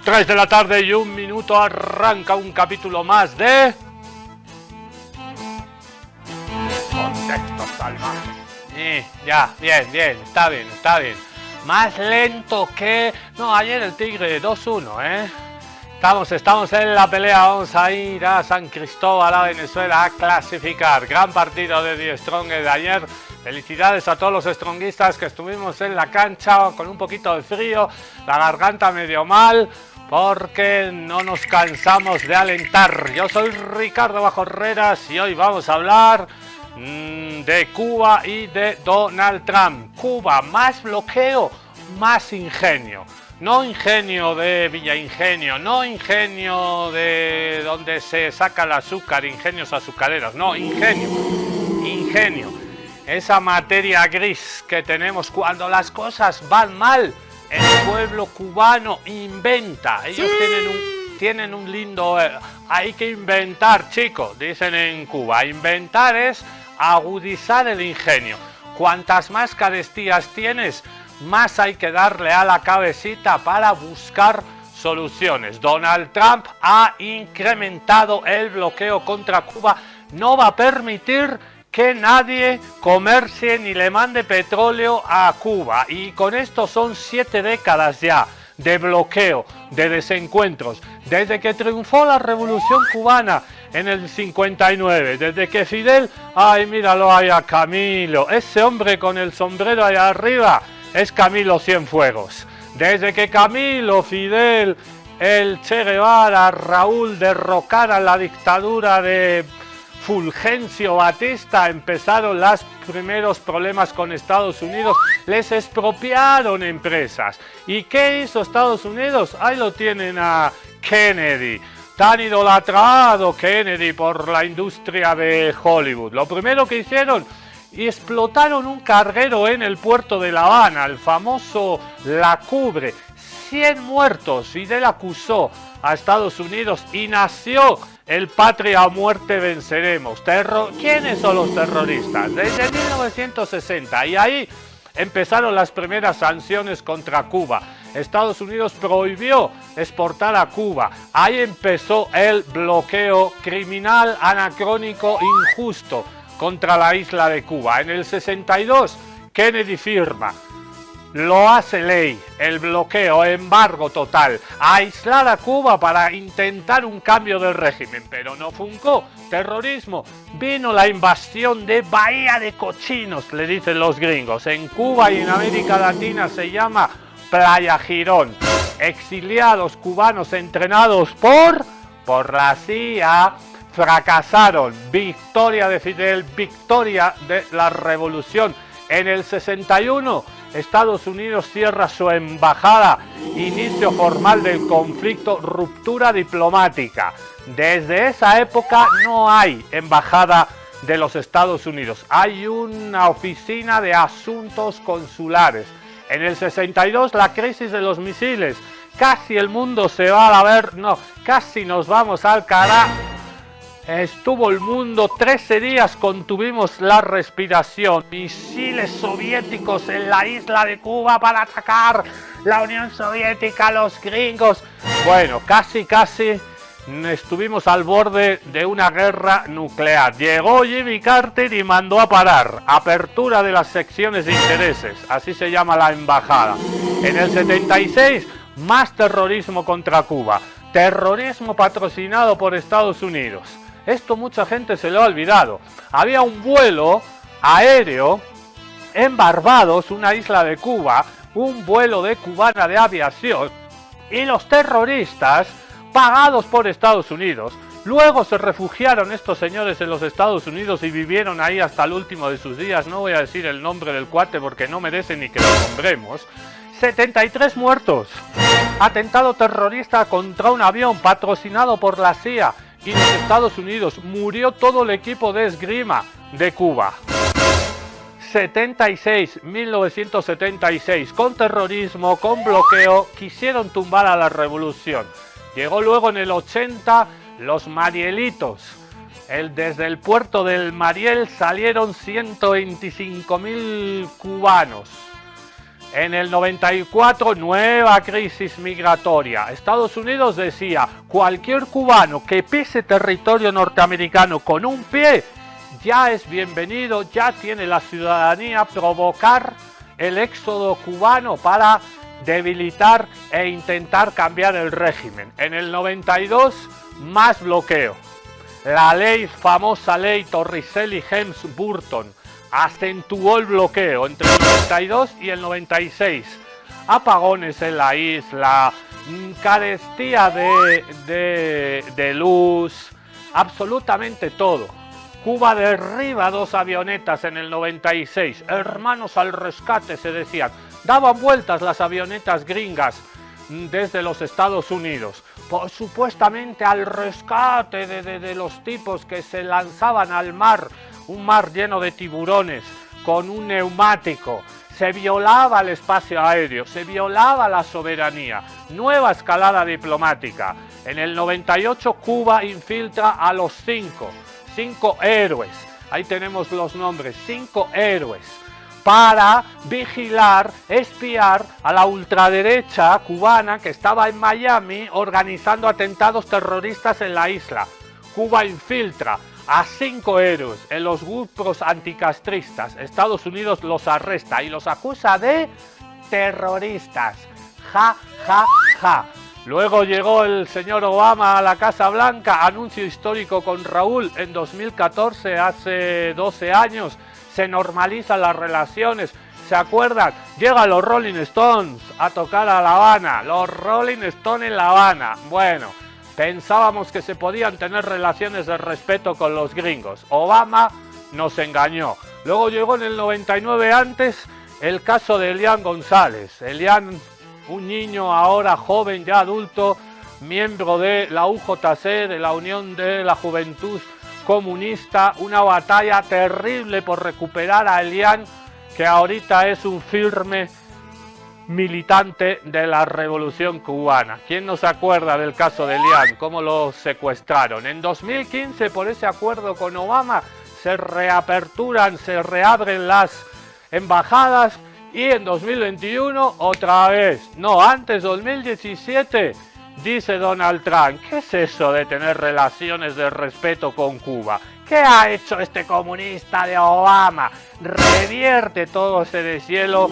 3 de la tarde y 1 minuto, arranca un capítulo más de... Contexto salvaje. Ya, bien, está bien. Más lento que... No, ayer el Tigre 2-1, Estamos en la pelea, vamos a ir a San Cristóbal, a Venezuela, a clasificar. Gran partido de The Strongest de ayer. Felicidades a todos los stronguistas que estuvimos en la cancha con un poquito de frío, la garganta medio mal, porque no nos cansamos de alentar. Yo soy Ricardo Bajorreras y hoy vamos a hablar de Cuba y de Donald Trump. Cuba, más bloqueo, más ingenio. No ingenio de Villa Ingenio, no ingenio de donde se saca el azúcar, ingenios azucareros, no, ingenio. Esa materia gris que tenemos cuando las cosas van mal. El pueblo cubano inventa. Ellos tienen un lindo... hay que inventar, chicos, dicen en Cuba. Inventar es agudizar el ingenio. Cuantas más carestías tienes, más hay que darle a la cabecita para buscar soluciones. Donald Trump ha incrementado el bloqueo contra Cuba. No va a permitir que nadie comercie ni le mande petróleo a Cuba. Y con esto son 7 décadas ya de bloqueo, de desencuentros. Desde que triunfó la Revolución Cubana en el 59, desde que Fidel... ¡Ay, míralo ahí a Camilo! Ese hombre con el sombrero allá arriba es Camilo Cienfuegos. Desde que Camilo, Fidel, el Che Guevara, Raúl derrocaran la dictadura de Fulgencio Batista, empezaron los primeros problemas con Estados Unidos. Les expropiaron empresas. ¿Y qué hizo Estados Unidos? Ahí lo tienen a Kennedy, tan idolatrado Kennedy por la industria de Hollywood. Lo primero que hicieron, y explotaron un carguero en el puerto de La Habana, el famoso La Cubre. 100 muertos. Fidel acusó a Estados Unidos y nació el Patria o Muerte Venceremos. ¿Quiénes son los terroristas? Desde 1960, y ahí empezaron las primeras sanciones contra Cuba. Estados Unidos prohibió exportar a Cuba. Ahí empezó el bloqueo criminal, anacrónico, injusto contra la isla de Cuba. En el 62, Kennedy firma. Lo hace ley, el bloqueo, embargo total, aislar a Cuba para intentar un cambio del régimen, pero no funcó. Terrorismo, vino la invasión de Bahía de Cochinos, le dicen los gringos. En Cuba y en América Latina se llama Playa Girón. Exiliados cubanos entrenados por la CIA, fracasaron. Victoria de Fidel, victoria de la revolución. En el 61, Estados Unidos cierra su embajada, inicio formal del conflicto, ruptura diplomática. Desde esa época no hay embajada de los Estados Unidos, hay una oficina de asuntos consulares. En el 62, la crisis de los misiles, casi el mundo se va a ver, no, casi nos vamos al carajo. Estuvo el mundo 13 días, contuvimos la respiración. Misiles soviéticos en la isla de Cuba para atacar la Unión Soviética, los gringos. Bueno, casi estuvimos al borde de una guerra nuclear. Llegó Jimmy Carter y mandó a parar. Apertura de las secciones de intereses, así se llama la embajada. En el 76, más terrorismo contra Cuba. Terrorismo patrocinado por Estados Unidos. Esto mucha gente se lo ha olvidado. Había un vuelo aéreo en Barbados, una isla de Cuba, un vuelo de Cubana de Aviación, y los terroristas, pagados por Estados Unidos, luego se refugiaron estos señores en los Estados Unidos y vivieron ahí hasta el último de sus días. No voy a decir el nombre del cuate porque no merece ni que lo nombremos. 73 muertos. Atentado terrorista contra un avión patrocinado por la CIA y los Estados Unidos. Murió todo el equipo de esgrima de Cuba. 1976, con terrorismo, con bloqueo, quisieron tumbar a la revolución. Llegó luego en el 80 los Marielitos. Desde el puerto del Mariel salieron 125.000 cubanos. En el 94, nueva crisis migratoria. Estados Unidos decía, cualquier cubano que pise territorio norteamericano con un pie, ya es bienvenido, ya tiene la ciudadanía. Provocar el éxodo cubano para debilitar e intentar cambiar el régimen. En el 92, más bloqueo. La famosa ley Torricelli-Helms-Burton acentuó el bloqueo entre el 92 y el 96. Apagones en la isla, carestía de luz, absolutamente todo. Cuba derriba 2 avionetas en el 96. Hermanos al rescate, se decían. Daban vueltas las avionetas gringas desde los Estados Unidos, supuestamente al rescate de los tipos que se lanzaban al mar, un mar lleno de tiburones, con un neumático. Se violaba el espacio aéreo, se violaba la soberanía. Nueva escalada diplomática. En el 98 Cuba infiltra a los 5 héroes. Ahí tenemos los nombres, 5 héroes, para vigilar, espiar a la ultraderecha cubana que estaba en Miami organizando atentados terroristas en la isla. Cuba infiltra a 5 héroes en los grupos anticastristas. Estados Unidos los arresta y los acusa de terroristas. Ja, ja, ja. Luego llegó el señor Obama a la Casa Blanca, anuncio histórico con Raúl en 2014, hace 12 años. Se normalizan las relaciones, ¿se acuerdan? Llegan los Rolling Stones a tocar a La Habana, los Rolling Stones en La Habana. Bueno, pensábamos que se podían tener relaciones de respeto con los gringos. Obama nos engañó. Luego llegó en el 99 antes el caso de Elian González. Elian, un niño ahora joven, ya adulto, miembro de la UJC, de la Unión de la Juventud Comunista, una batalla terrible por recuperar a Elian, que ahorita es un firme militante de la Revolución Cubana. ¿Quién no se acuerda del caso de Elian? ¿Cómo lo secuestraron? En 2015, por ese acuerdo con Obama, se reabren las embajadas, y en 2021 otra vez. No, antes 2017... Dice Donald Trump, ¿qué es eso de tener relaciones de respeto con Cuba? ¿Qué ha hecho este comunista de Obama? Revierte todo ese deshielo.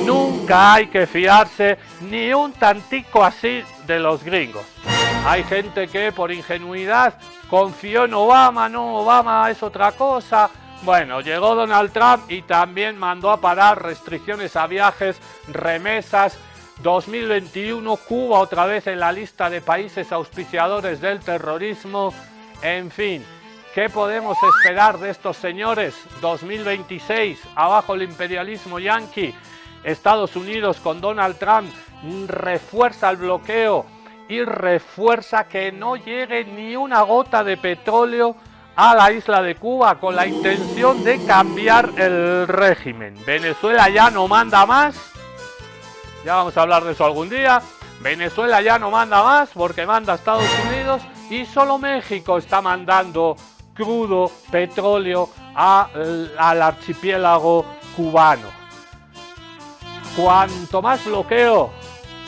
Nunca hay que fiarse ni un tantico así de los gringos. Hay gente que por ingenuidad confió en Obama. No, Obama es otra cosa. Bueno, llegó Donald Trump y también mandó a parar restricciones a viajes, remesas. 2021, Cuba otra vez en la lista de países auspiciadores del terrorismo. En fin, ¿qué podemos esperar de estos señores? 2026, abajo el imperialismo yanqui. Estados Unidos con Donald Trump refuerza el bloqueo y refuerza que no llegue ni una gota de petróleo a la isla de Cuba, con la intención de cambiar el régimen. Venezuela ya no manda más. Ya vamos a hablar de eso algún día. Venezuela ya no manda más porque manda Estados Unidos, y solo México está mandando crudo, petróleo al archipiélago cubano. Cuanto más bloqueo,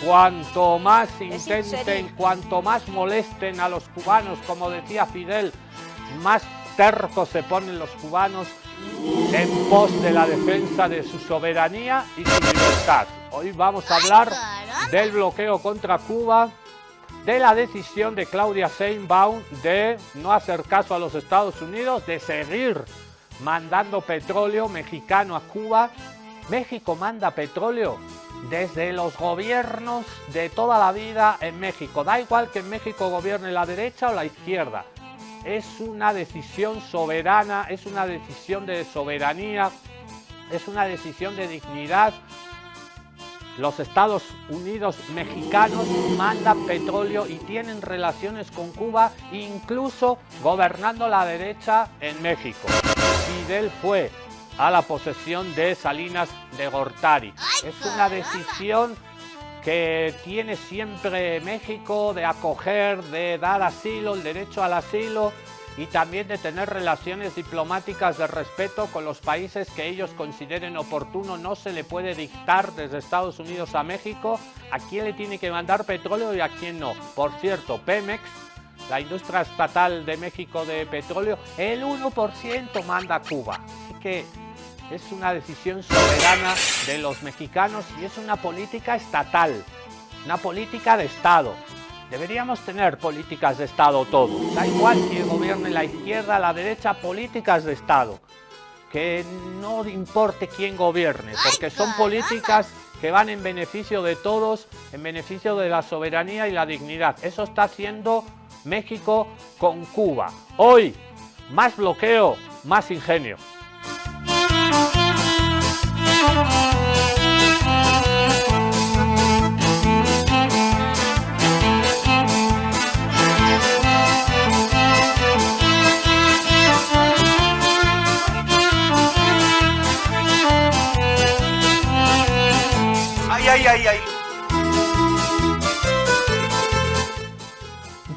cuanto más intenten, cuanto más molesten a los cubanos, como decía Fidel, más tercos se ponen los cubanos en pos de la defensa de su soberanía y su libertad. Hoy vamos a hablar del bloqueo contra Cuba, de la decisión de Claudia Sheinbaum de no hacer caso a los Estados Unidos, de seguir mandando petróleo mexicano a Cuba. México manda petróleo desde los gobiernos de toda la vida en México. Da igual que en México gobierne la derecha o la izquierda. Es una decisión soberana, es una decisión de soberanía, es una decisión de dignidad. Los Estados Unidos mexicanos mandan petróleo y tienen relaciones con Cuba, incluso gobernando la derecha en México. Fidel fue a la posesión de Salinas de Gortari. Es una decisión que tiene siempre México de acoger, de dar asilo, el derecho al asilo, y también de tener relaciones diplomáticas de respeto con los países que ellos consideren oportuno. No se le puede dictar desde Estados Unidos a México a quién le tiene que mandar petróleo y a quién no. Por cierto, Pemex, la industria estatal de México de petróleo, el 1% manda a Cuba. Así que es una decisión soberana de los mexicanos y es una política estatal, una política de Estado. Deberíamos tener políticas de Estado todos. Da igual que gobierne la izquierda, la derecha, políticas de Estado. Que no importe quién gobierne, porque son políticas que van en beneficio de todos, en beneficio de la soberanía y la dignidad. Eso está haciendo México con Cuba. Hoy, más bloqueo, más ingenio. Ay.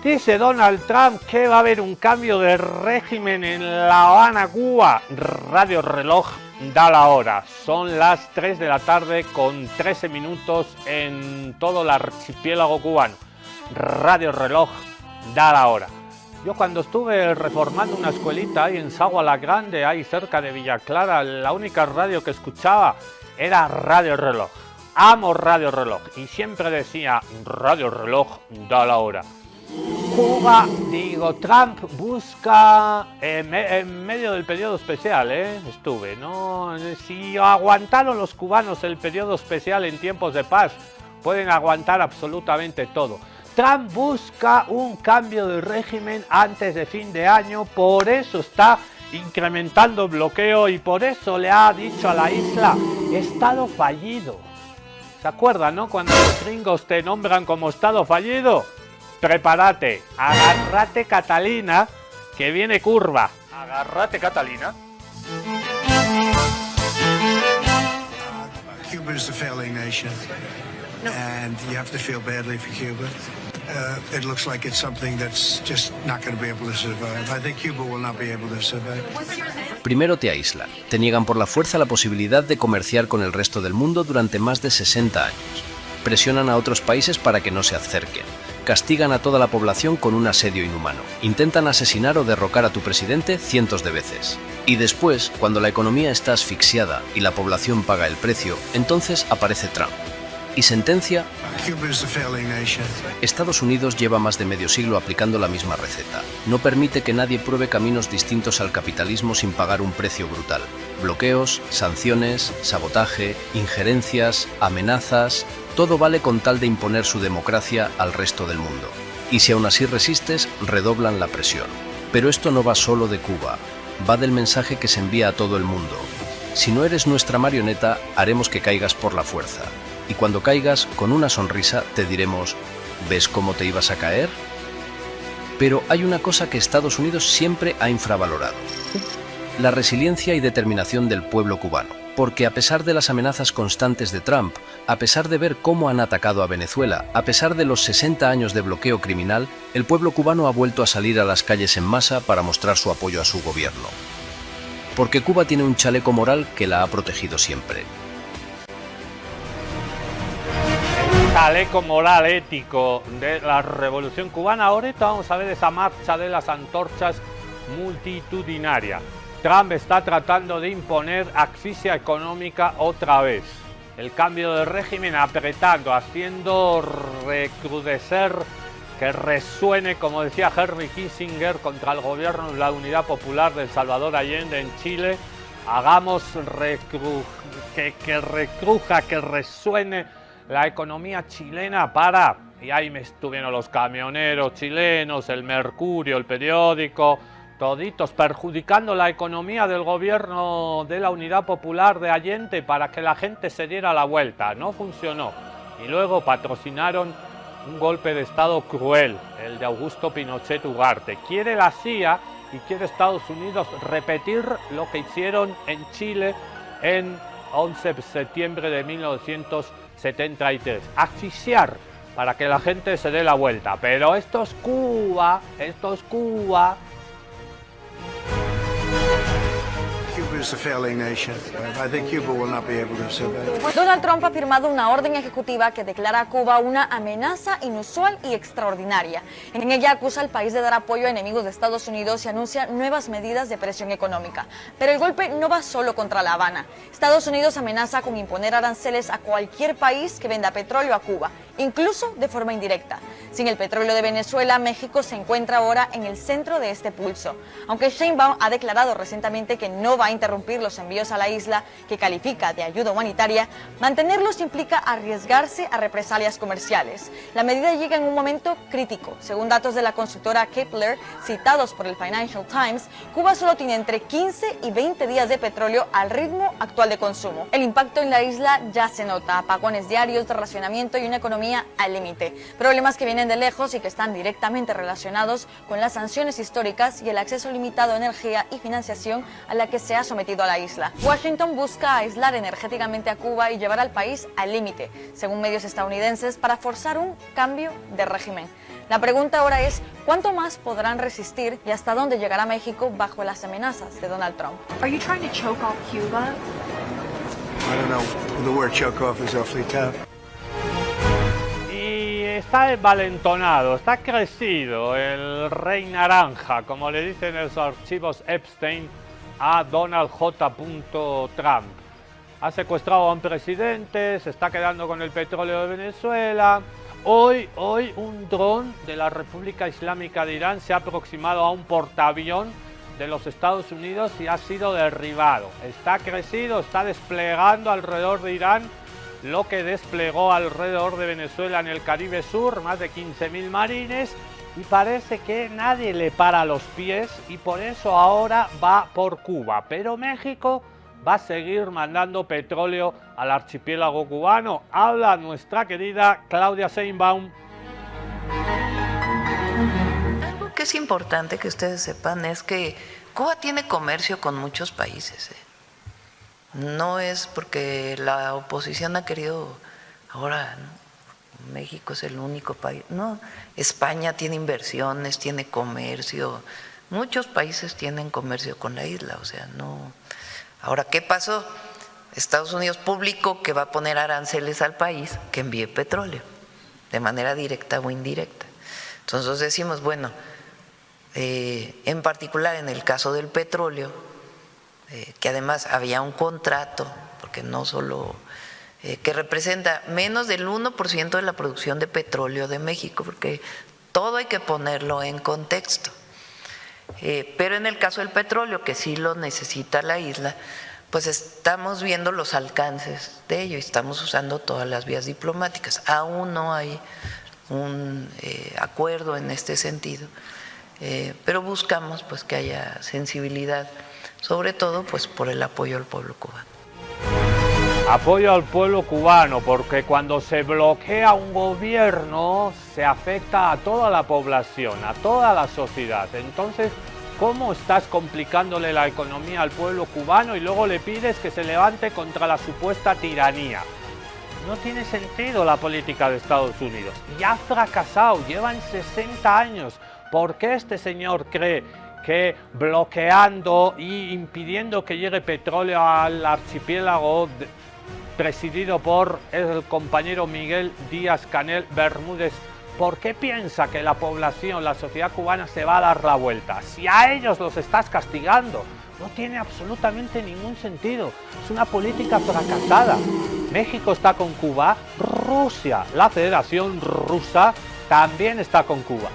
Dice Donald Trump que va a haber un cambio de régimen en La Habana, Cuba. Radio Reloj da la hora. Son las 3 de la tarde con 13 minutos en todo el archipiélago cubano. Radio Reloj da la hora. Yo cuando estuve reformando una escuelita ahí en Sagua la Grande, ahí cerca de Villa Clara, la única radio que escuchaba era Radio Reloj. Amo Radio Reloj y siempre decía Radio Reloj da la hora. Trump busca en medio del periodo especial, estuve, ¿no? Si aguantaron los cubanos el periodo especial en tiempos de paz, pueden aguantar absolutamente todo. Trump busca un cambio de régimen antes de fin de año, por eso está incrementando el bloqueo y por eso le ha dicho a la isla estado fallido. ¿Se acuerdan, no? Cuando los gringos te nombran como estado fallido, prepárate, agárrate Catalina, que viene curva. Agárrate Catalina. Cuba is a failing nation, and you have to feel badly for Cuba. It looks like it's something that's just not going to be able to survive. I think Cuba will not be able to survive. Primero te aíslan, te niegan por la fuerza la posibilidad de comerciar con el resto del mundo durante más de 60 años. Presionan a otros países para que no se acerquen. Castigan a toda la población con un asedio inhumano. Intentan asesinar o derrocar a tu presidente cientos de veces. Y después, cuando la economía está asfixiada y la población paga el precio, entonces aparece Trump. Y sentencia: Estados Unidos lleva más de medio siglo aplicando la misma receta. No permite que nadie pruebe caminos distintos al capitalismo sin pagar un precio brutal. Bloqueos, sanciones, sabotaje, injerencias, amenazas... Todo vale con tal de imponer su democracia al resto del mundo. Y si aún así resistes, redoblan la presión. Pero esto no va solo de Cuba, va del mensaje que se envía a todo el mundo. Si no eres nuestra marioneta, haremos que caigas por la fuerza. Y cuando caigas, con una sonrisa, te diremos: ¿ves cómo te ibas a caer? Pero hay una cosa que Estados Unidos siempre ha infravalorado: la resiliencia y determinación del pueblo cubano. Porque a pesar de las amenazas constantes de Trump, a pesar de ver cómo han atacado a Venezuela, a pesar de los 60 años de bloqueo criminal, el pueblo cubano ha vuelto a salir a las calles en masa para mostrar su apoyo a su gobierno. Porque Cuba tiene un chaleco moral que la ha protegido siempre. El chaleco moral ético de la revolución cubana. Ahorita vamos a ver esa marcha de las antorchas multitudinaria. Trump está tratando de imponer asfixia económica otra vez. El cambio de régimen apretando, haciendo recrudecer, que resuene, como decía Henry Kissinger, contra el gobierno de la Unidad Popular del Salvador Allende en Chile. Hagamos que recruja, que resuene la economía chilena para... Y ahí me estuvieron los camioneros chilenos, el Mercurio, el periódico... Toditos perjudicando la economía del gobierno de la Unidad Popular de Allende para que la gente se diera la vuelta. No funcionó. Y luego patrocinaron un golpe de Estado cruel, el de Augusto Pinochet Ugarte. Quiere la CIA y quiere Estados Unidos repetir lo que hicieron en Chile en 11 de septiembre de 1973. Asfixiar para que la gente se dé la vuelta. Pero esto es Cuba, Cuba's a failing nation. I think Cuba will not be able to survive. Donald Trump ha firmado una orden ejecutiva que declara a Cuba una amenaza inusual y extraordinaria. En ella acusa al país de dar apoyo a enemigos de Estados Unidos y anuncia nuevas medidas de presión económica. Pero el golpe no va solo contra La Habana. Estados Unidos amenaza con imponer aranceles a cualquier país que venda petróleo a Cuba, incluso de forma indirecta. Sin el petróleo de Venezuela, México se encuentra ahora en el centro de este pulso. Aunque Sheinbaum ha declarado recientemente que no va a interrumpir los envíos a la isla, que califica de ayuda humanitaria, mantenerlos implica arriesgarse a represalias comerciales. La medida llega en un momento crítico. Según datos de la consultora Kepler, citados por el Financial Times, Cuba solo tiene entre 15 y 20 días de petróleo al ritmo actual de consumo. El impacto en la isla ya se nota: apagones diarios, racionamiento y una economía al límite. Problemas que vienen de lejos y que están directamente relacionados con las sanciones históricas y el acceso limitado a energía y financiación a la que se ha sometido a la isla. Washington busca aislar energéticamente a Cuba y llevar al país al límite, según medios estadounidenses, para forzar un cambio de régimen. La pregunta ahora es, ¿cuánto más podrán resistir y hasta dónde llegará México bajo las amenazas de Donald Trump? Are you trying to choke off Cuba? I don't know. The word choke off is awfully tough. Y está envalentonado, está crecido el rey naranja, como le dicen en los archivos Epstein a Donald J. Trump. Ha secuestrado a un presidente, se está quedando con el petróleo de Venezuela. Hoy un dron de la República Islámica de Irán se ha aproximado a un portaavión de los Estados Unidos y ha sido derribado. Está crecido, está desplegando alrededor de Irán lo que desplegó alrededor de Venezuela en el Caribe Sur, más de 15.000 marines, y parece que nadie le para los pies y por eso ahora va por Cuba. Pero México va a seguir mandando petróleo al archipiélago cubano. Habla nuestra querida Claudia Sheinbaum. Algo que es importante que ustedes sepan es que Cuba tiene comercio con muchos países. No es porque la oposición ha querido ahora, ¿no? México es el único país. No, España tiene inversiones, tiene comercio. Muchos países tienen comercio con la isla, o sea, no. Ahora, ¿qué pasó? Estados Unidos publicó que va a poner aranceles al país que envíe petróleo, de manera directa o indirecta. Entonces decimos, bueno, en particular en el caso del petróleo, que además había un contrato, porque no solo, que representa menos del 1% de la producción de petróleo de México, porque todo hay que ponerlo en contexto. Pero en el caso del petróleo, que sí lo necesita la isla, pues estamos viendo los alcances de ello y estamos usando todas las vías diplomáticas. Aún no hay un acuerdo en este sentido, pero buscamos pues que haya sensibilidad, sobre todo pues por el apoyo al pueblo cubano. Apoyo al pueblo cubano, porque cuando se bloquea un gobierno se afecta a toda la población, a toda la sociedad. Entonces, ¿cómo estás complicándole la economía al pueblo cubano y luego le pides que se levante contra la supuesta tiranía? No tiene sentido la política de Estados Unidos. Ya ha fracasado, llevan 60 años. ¿Por qué este señor cree que bloqueando y impidiendo que llegue petróleo al archipiélago presidido por el compañero Miguel Díaz-Canel Bermúdez, ¿por qué piensa que la población, la sociedad cubana se va a dar la vuelta? Si a ellos los estás castigando, no tiene absolutamente ningún sentido. Es una política fracasada. México está con Cuba, Rusia, la Federación Rusa, también está con Cuba.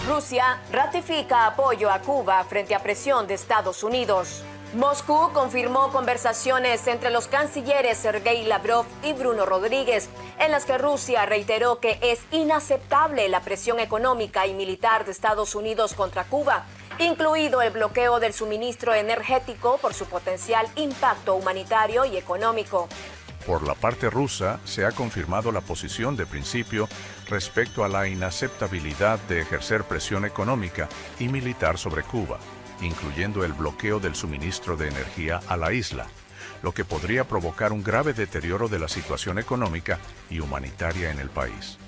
Rusia ratifica apoyo a Cuba frente a presión de Estados Unidos. Moscú confirmó conversaciones entre los cancilleres Sergei Lavrov y Bruno Rodríguez, en las que Rusia reiteró que es inaceptable la presión económica y militar de Estados Unidos contra Cuba, incluido el bloqueo del suministro energético por su potencial impacto humanitario y económico. Por la parte rusa, se ha confirmado la posición de principio respecto a la inaceptabilidad de ejercer presión económica y militar sobre Cuba, incluyendo el bloqueo del suministro de energía a la isla, lo que podría provocar un grave deterioro de la situación económica y humanitaria en el país.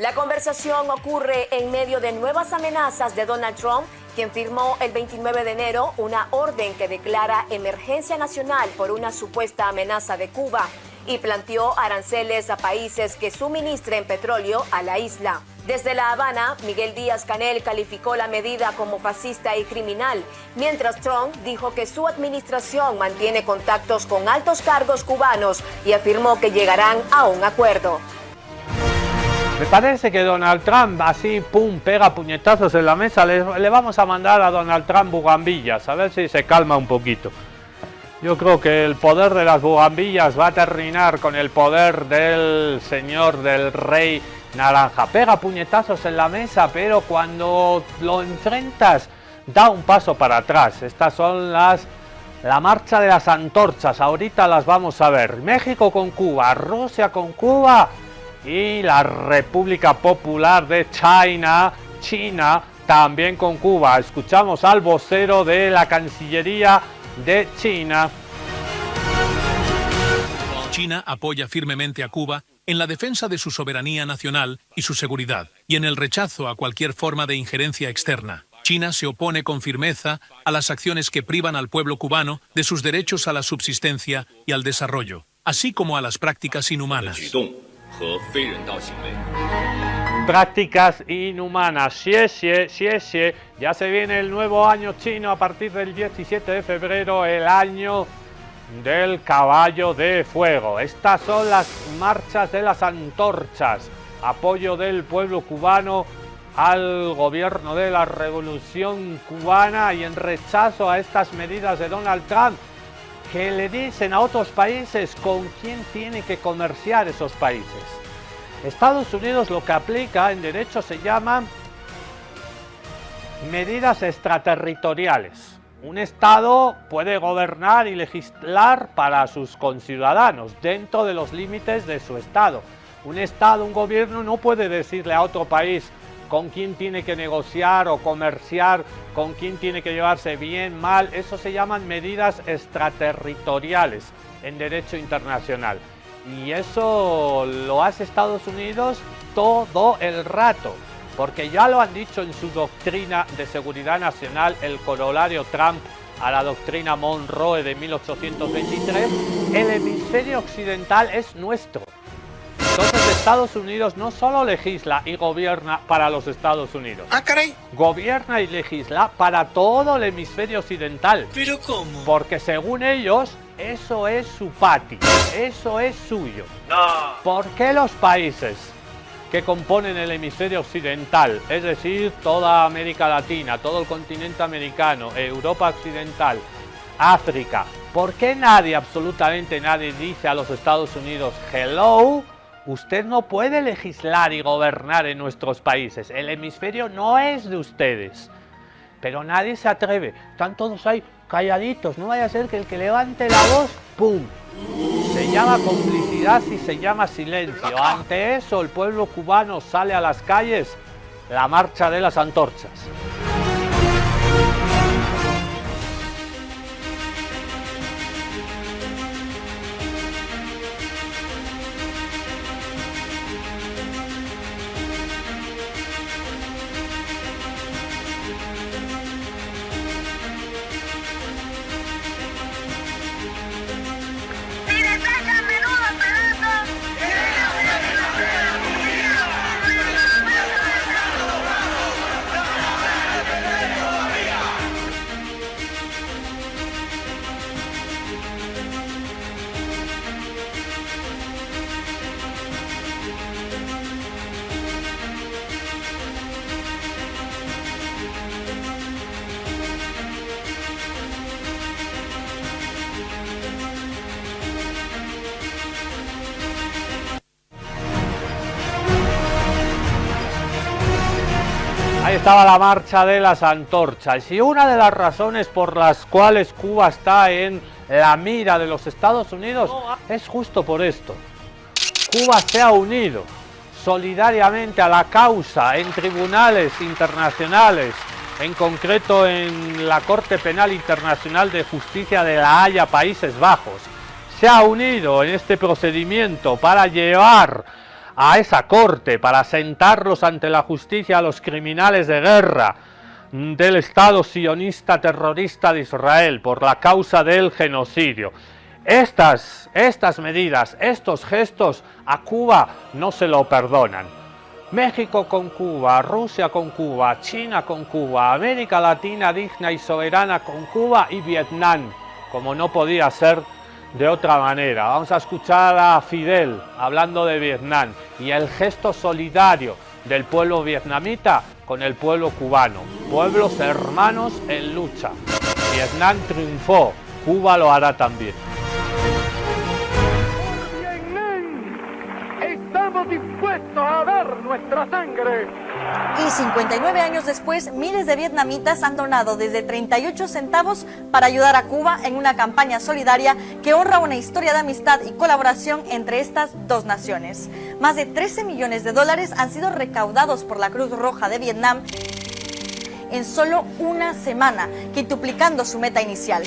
La conversación ocurre en medio de nuevas amenazas de Donald Trump, quien firmó el 29 de enero una orden que declara emergencia nacional por una supuesta amenaza de Cuba y planteó aranceles a países que suministren petróleo a la isla. Desde La Habana, Miguel Díaz-Canel calificó la medida como fascista y criminal, mientras Trump dijo que su administración mantiene contactos con altos cargos cubanos y afirmó que llegarán a un acuerdo. Me parece que Donald Trump así, pum, pega puñetazos en la mesa. Le vamos a mandar a Donald Trump bugambillas, a ver si se calma un poquito. Yo creo que el poder de las bugambillas va a terminar con el poder del señor, del rey naranja. Pega puñetazos en la mesa, pero cuando lo enfrentas, da un paso para atrás. Estas son la marcha de las antorchas, ahorita las vamos a ver. México con Cuba, Rusia con Cuba y la República Popular de China también con Cuba. Escuchamos al vocero de la Cancillería de China. China apoya firmemente a Cuba en la defensa de su soberanía nacional y su seguridad, y en el rechazo a cualquier forma de injerencia externa. China se opone con firmeza a las acciones que privan al pueblo cubano de sus derechos a la subsistencia y al desarrollo, así como a las prácticas inhumanas. Prácticas inhumanas. Ya se viene el nuevo año chino a partir del 17 de febrero, el año del caballo de fuego. Estas son las marchas de las antorchas. Apoyo del pueblo cubano al gobierno de la Revolución Cubana y en rechazo a estas medidas de Donald Trump que le dicen a otros países con quién tiene que comerciar esos países. Estados Unidos lo que aplica en derecho se llama medidas extraterritoriales. Un Estado puede gobernar y legislar para sus conciudadanos dentro de los límites de su Estado. Un Estado, un gobierno no puede decirle a otro país con quién tiene que negociar o comerciar, con quién tiene que llevarse bien, mal. Eso se llaman medidas extraterritoriales en derecho internacional. Y eso lo hace Estados Unidos todo el rato, porque ya lo han dicho en su doctrina de seguridad nacional, el corolario Trump a la doctrina Monroe de 1823, el hemisferio occidental es nuestro. Entonces Estados Unidos no solo legisla y gobierna para los Estados Unidos. ¡Ah, caray! Gobierna y legisla para todo el hemisferio occidental. ¿Pero cómo? Porque según ellos, eso es su patio, eso es suyo. No. ¿Por qué los países que componen el hemisferio occidental, es decir, toda América Latina, todo el continente americano, Europa occidental, África, por qué nadie, absolutamente nadie, dice a los Estados Unidos, hello, usted no puede legislar y gobernar en nuestros países, el hemisferio no es de ustedes? Pero nadie se atreve, están todos ahí calladitos, no vaya a ser que el que levante la voz, ¡pum!, se llama complicidad y se llama silencio. Ante eso el pueblo cubano sale a las calles, la marcha de las antorchas. Ahí estaba la marcha de las antorchas y una de las razones por las cuales Cuba está en la mira de los Estados Unidos es justo por esto. Cuba se ha unido solidariamente a la causa en tribunales internacionales, en concreto en la Corte Penal Internacional de Justicia de La Haya, Países Bajos. Se ha unido en este procedimiento para llevar a esa corte para sentarlos ante la justicia a los criminales de guerra del Estado sionista terrorista de Israel por la causa del genocidio. Estas medidas, estos gestos a Cuba no se lo perdonan. México con Cuba, Rusia con Cuba, China con Cuba, América Latina digna y soberana con Cuba y Vietnam, como no podía ser de otra manera. Vamos a escuchar a Fidel hablando de Vietnam y el gesto solidario del pueblo vietnamita con el pueblo cubano. Pueblos hermanos en lucha. Vietnam triunfó, Cuba lo hará también. Estamos dispuestos a dar nuestra sangre. Y 59 años después, miles de vietnamitas han donado desde 38 centavos para ayudar a Cuba en una campaña solidaria que honra una historia de amistad y colaboración entre estas dos naciones. Más de 13 millones de dólares han sido recaudados por la Cruz Roja de Vietnam en solo una semana, quintuplicando su meta inicial.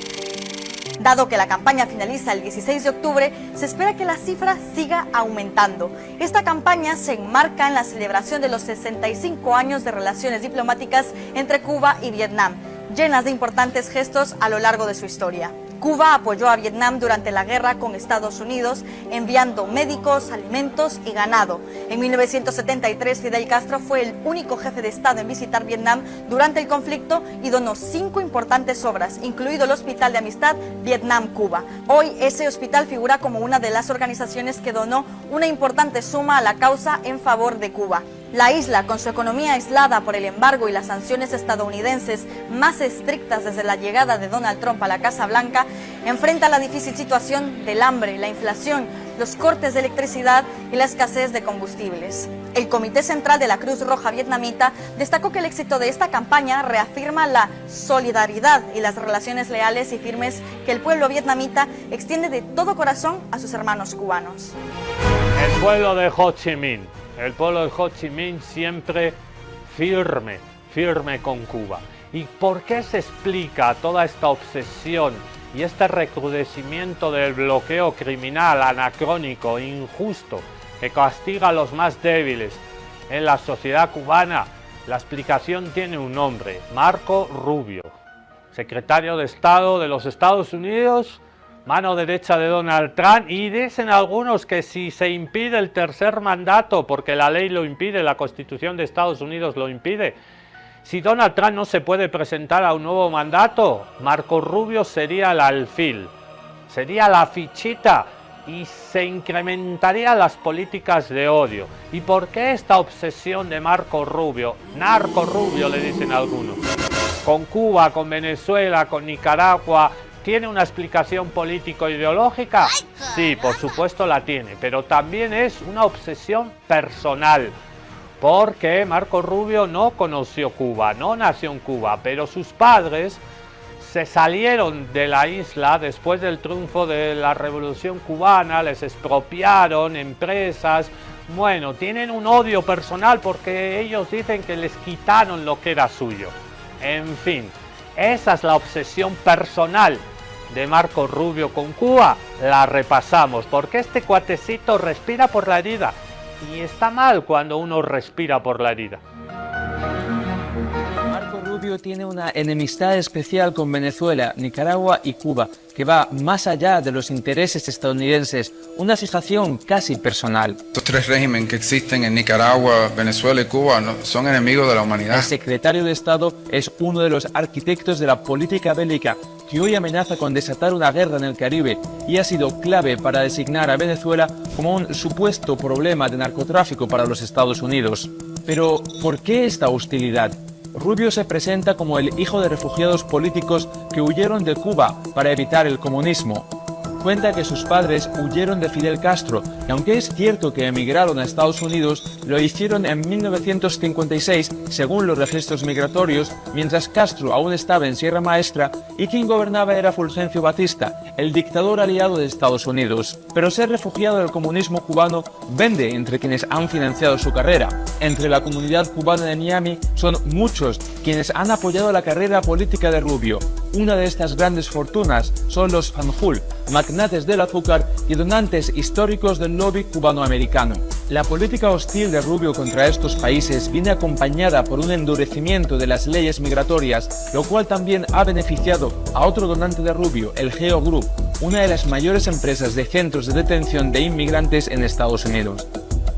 Dado que la campaña finaliza el 16 de octubre, se espera que la cifra siga aumentando. Esta campaña se enmarca en la celebración de los 65 años de relaciones diplomáticas entre Cuba y Vietnam, llenas de importantes gestos a lo largo de su historia. Cuba apoyó a Vietnam durante la guerra con Estados Unidos, enviando médicos, alimentos y ganado. En 1973, Fidel Castro fue el único jefe de Estado en visitar Vietnam durante el conflicto y donó 5 importantes obras, incluido el Hospital de Amistad Vietnam-Cuba. Hoy ese hospital figura como una de las organizaciones que donó una importante suma a la causa en favor de Cuba. La isla, con su economía aislada por el embargo y las sanciones estadounidenses más estrictas desde la llegada de Donald Trump a la Casa Blanca, enfrenta la difícil situación del hambre, la inflación, los cortes de electricidad y la escasez de combustibles. El Comité Central de la Cruz Roja Vietnamita destacó que el éxito de esta campaña reafirma la solidaridad y las relaciones leales y firmes que el pueblo vietnamita extiende de todo corazón a sus hermanos cubanos. El pueblo de Ho Chi Minh. El pueblo de Ho Chi Minh siempre firme con Cuba. ¿Y por qué se explica toda esta obsesión y este recrudecimiento del bloqueo criminal, anacrónico, injusto, que castiga a los más débiles en la sociedad cubana? La explicación tiene un nombre: Marco Rubio, secretario de Estado de los Estados Unidos, mano derecha de Donald Trump, y dicen algunos que si se impide el tercer mandato, porque la ley lo impide, la Constitución de Estados Unidos lo impide, si Donald Trump no se puede presentar a un nuevo mandato, Marco Rubio sería el alfil, sería la fichita y se incrementarían las políticas de odio. ¿Y por qué esta obsesión de Marco Rubio? Narco Rubio le dicen algunos. Con Cuba, con Venezuela, con Nicaragua. ¿Tiene una explicación político-ideológica? Sí, por supuesto la tiene, pero también es una obsesión personal, porque Marco Rubio no conoció Cuba, no nació en Cuba, pero sus padres se salieron de la isla después del triunfo de la Revolución Cubana, les expropiaron empresas. Bueno, tienen un odio personal porque ellos dicen que les quitaron lo que era suyo. En fin, esa es la obsesión personal de Marco Rubio con Cuba. La repasamos porque este cuatecito respira por la herida y está mal cuando uno respira por la herida. Marco Rubio tiene una enemistad especial con Venezuela, Nicaragua y Cuba, que va más allá de los intereses estadounidenses, una fijación casi personal. Estos 3 regímenes que existen en Nicaragua, Venezuela y Cuba son enemigos de la humanidad. El secretario de Estado es uno de los arquitectos de la política bélica que hoy amenaza con desatar una guerra en el Caribe y ha sido clave para designar a Venezuela como un supuesto problema de narcotráfico para los Estados Unidos. Pero, ¿por qué esta hostilidad? Rubio se presenta como el hijo de refugiados políticos que huyeron de Cuba para evitar el comunismo. Cuenta que sus padres huyeron de Fidel Castro y aunque es cierto que emigraron a Estados Unidos, lo hicieron en 1956 según los registros migratorios, mientras Castro aún estaba en Sierra Maestra y quien gobernaba era Fulgencio Batista, el dictador aliado de Estados Unidos. Pero ser refugiado del comunismo cubano vende entre quienes han financiado su carrera. Entre la comunidad cubana de Miami son muchos quienes han apoyado la carrera política de Rubio. Una de estas grandes fortunas son los Fanjul, magnates del azúcar y donantes históricos del lobby cubanoamericano. La política hostil de Rubio contra estos países viene acompañada por un endurecimiento de las leyes migratorias, lo cual también ha beneficiado a otro donante de Rubio, el Geo Group, una de las mayores empresas de centros de detención de inmigrantes en Estados Unidos.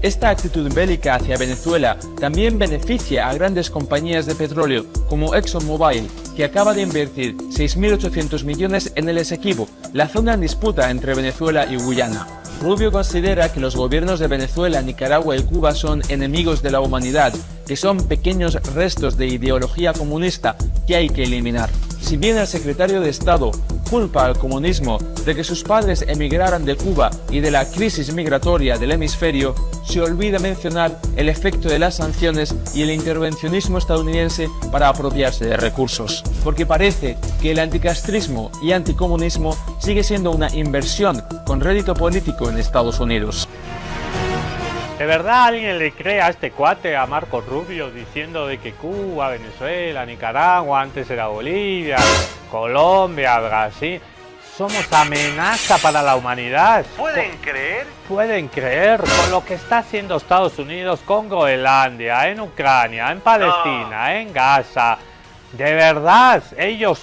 Esta actitud bélica hacia Venezuela también beneficia a grandes compañías de petróleo como ExxonMobil, que acaba de invertir 6.800 millones en el Esequibo, la zona en disputa entre Venezuela y Guyana. Rubio considera que los gobiernos de Venezuela, Nicaragua y Cuba son enemigos de la humanidad, que son pequeños restos de ideología comunista que hay que eliminar. Si bien el secretario de Estado culpa al comunismo de que sus padres emigraran de Cuba y de la crisis migratoria del hemisferio, se olvida mencionar el efecto de las sanciones y el intervencionismo estadounidense para apropiarse de recursos. Porque parece que el anticastrismo y anticomunismo sigue siendo una inversión con rédito político en Estados Unidos. ¿De verdad alguien le cree a este cuate, a Marco Rubio, diciendo de que Cuba, Venezuela, Nicaragua, antes era Bolivia, Colombia, Brasil, somos amenaza para la humanidad? ¿Pueden creer? Pueden creer con lo que está haciendo Estados Unidos con Groenlandia, en Ucrania, en Palestina, en Gaza. De verdad, ellos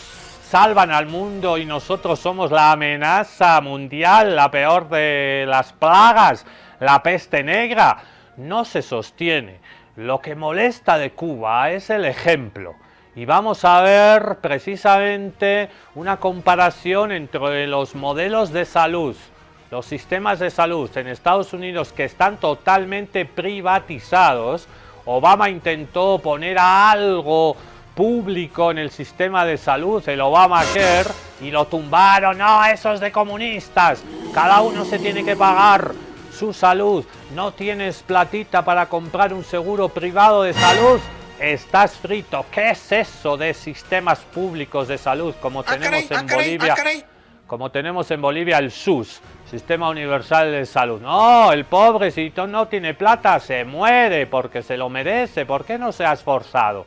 salvan al mundo y nosotros somos la amenaza mundial, la peor de las plagas. La peste negra no se sostiene. Lo que molesta de Cuba es el ejemplo. Y vamos a ver precisamente una comparación entre los modelos de salud, los sistemas de salud en Estados Unidos que están totalmente privatizados. Obama intentó poner algo público en el sistema de salud, el Obamacare, y lo tumbaron. No, eso es de comunistas. Cada uno se tiene que pagar su salud. ¿No tienes platita para comprar un seguro privado de salud? Estás frito. ¿Qué es eso de sistemas públicos de salud como tenemos en Bolivia? Como tenemos en Bolivia el SUS, Sistema Universal de Salud. No, el pobrecito no tiene plata, se muere porque se lo merece. ¿Por qué no se ha esforzado?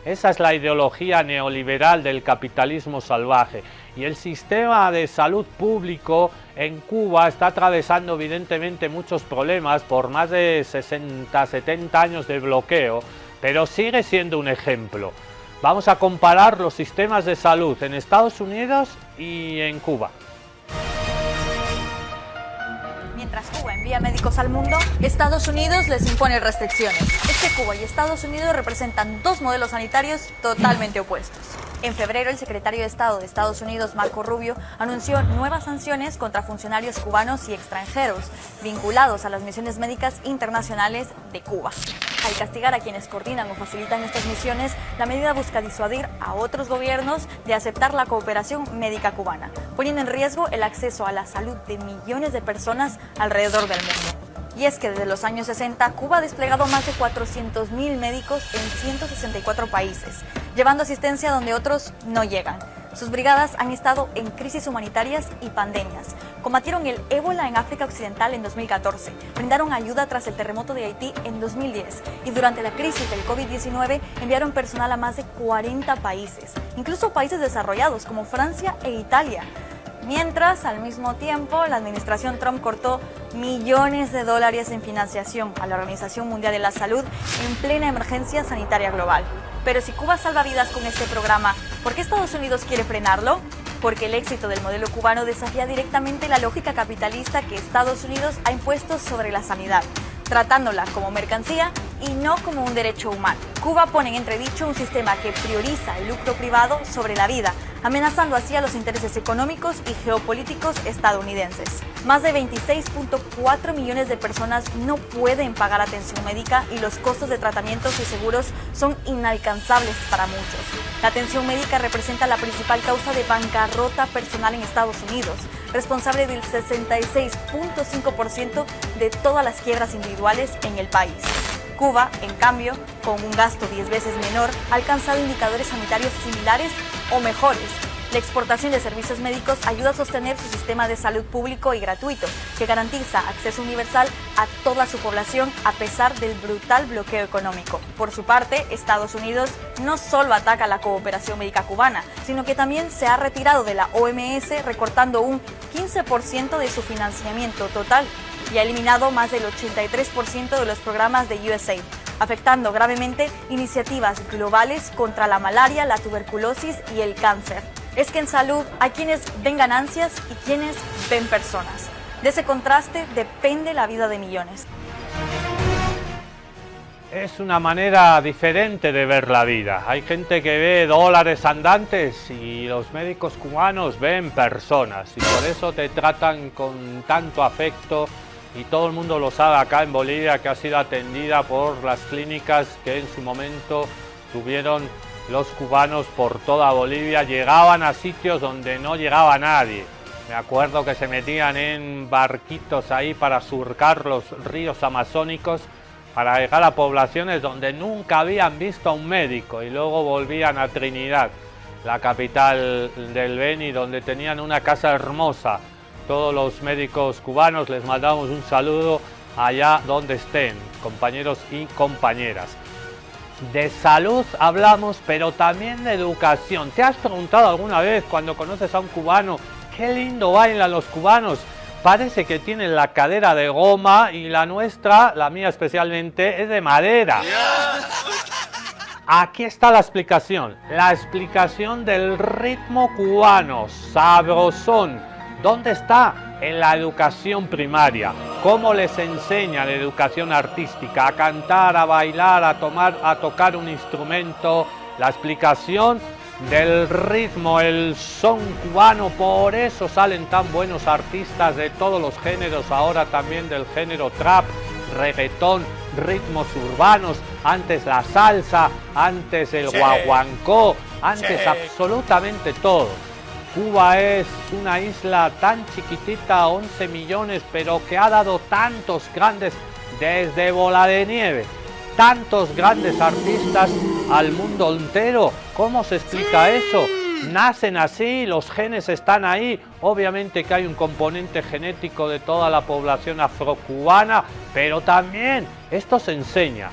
Esa es la ideología neoliberal del capitalismo salvaje. Y el sistema de salud público en Cuba está atravesando evidentemente muchos problemas por más de 60, 70 años de bloqueo, pero sigue siendo un ejemplo. Vamos a comparar los sistemas de salud en Estados Unidos y en Cuba. Mientras Cuba envía médicos al mundo, Estados Unidos les impone restricciones. Es que Cuba y Estados Unidos representan dos modelos sanitarios totalmente opuestos. En febrero, el secretario de Estado de Estados Unidos, Marco Rubio, anunció nuevas sanciones contra funcionarios cubanos y extranjeros vinculados a las misiones médicas internacionales de Cuba. Al castigar a quienes coordinan o facilitan estas misiones, la medida busca disuadir a otros gobiernos de aceptar la cooperación médica cubana, poniendo en riesgo el acceso a la salud de millones de personas alrededor del mundo. Y es que desde los años 60, Cuba ha desplegado más de 400.000 médicos en 164 países, llevando asistencia donde otros no llegan. Sus brigadas han estado en crisis humanitarias y pandemias. Combatieron el ébola en África Occidental en 2014, brindaron ayuda tras el terremoto de Haití en 2010 y durante la crisis del COVID-19 enviaron personal a más de 40 países, incluso países desarrollados como Francia e Italia. Mientras, al mismo tiempo, la administración Trump cortó millones de dólares en financiación a la Organización Mundial de la Salud en plena emergencia sanitaria global. Pero si Cuba salva vidas con este programa, ¿por qué Estados Unidos quiere frenarlo? Porque el éxito del modelo cubano desafía directamente la lógica capitalista que Estados Unidos ha impuesto sobre la sanidad, tratándola como mercancía y no como un derecho humano. Cuba pone en entredicho un sistema que prioriza el lucro privado sobre la vida, amenazando así a los intereses económicos y geopolíticos estadounidenses. Más de 26.4 millones de personas no pueden pagar atención médica y los costos de tratamientos y seguros son inalcanzables para muchos. La atención médica representa la principal causa de bancarrota personal en Estados Unidos, responsable del 66.5% de todas las quiebras individuales en el país. Cuba, en cambio, con un gasto 10 veces menor, ha alcanzado indicadores sanitarios similares o mejores, La exportación de servicios médicos ayuda a sostener su sistema de salud público y gratuito, que garantiza acceso universal a toda su población a pesar del brutal bloqueo económico. Por su parte, Estados Unidos no solo ataca la cooperación médica cubana, sino que también se ha retirado de la OMS recortando un 15% de su financiamiento total y ha eliminado más del 83% de los programas de USAID, afectando gravemente iniciativas globales contra la malaria, la tuberculosis y el cáncer. Es que en salud hay quienes ven ganancias y quienes ven personas. De ese contraste depende la vida de millones. Es una manera diferente de ver la vida. Hay gente que ve dólares andantes y los médicos cubanos ven personas y por eso te tratan con tanto afecto y todo el mundo lo sabe acá en Bolivia, que ha sido atendida por las clínicas que en su momento tuvieron los cubanos por toda Bolivia. Llegaban a sitios donde no llegaba nadie. Me acuerdo que se metían en barquitos ahí para surcar los ríos amazónicos para llegar a poblaciones donde nunca habían visto a un médico y luego volvían a Trinidad, la capital del Beni, donde tenían una casa hermosa. Todos los médicos cubanos les mandamos un saludo allá donde estén, compañeros y compañeras. De salud hablamos, pero también de educación. ¿Te has preguntado alguna vez cuando conoces a un cubano qué lindo bailan los cubanos? Parece que tienen la cadera de goma y la nuestra, la mía especialmente, es de madera. Aquí está la explicación del ritmo cubano, sabrosón. ¿Dónde está? En la educación primaria. ¿Cómo les enseña la educación artística? A cantar, a bailar, a tocar un instrumento. La explicación del ritmo, el son cubano. Por eso salen tan buenos artistas de todos los géneros, ahora también del género trap, reggaetón, ritmos urbanos. Antes la salsa, antes el guaguancó, antes absolutamente todo. Cuba es una isla tan chiquitita, 11 millones, pero que ha dado tantos grandes, desde Bola de Nieve, tantos grandes artistas al mundo entero. ¿Cómo se explica eso? Nacen así, los genes están ahí. Obviamente que hay un componente genético de toda la población afrocubana, pero también esto se enseña.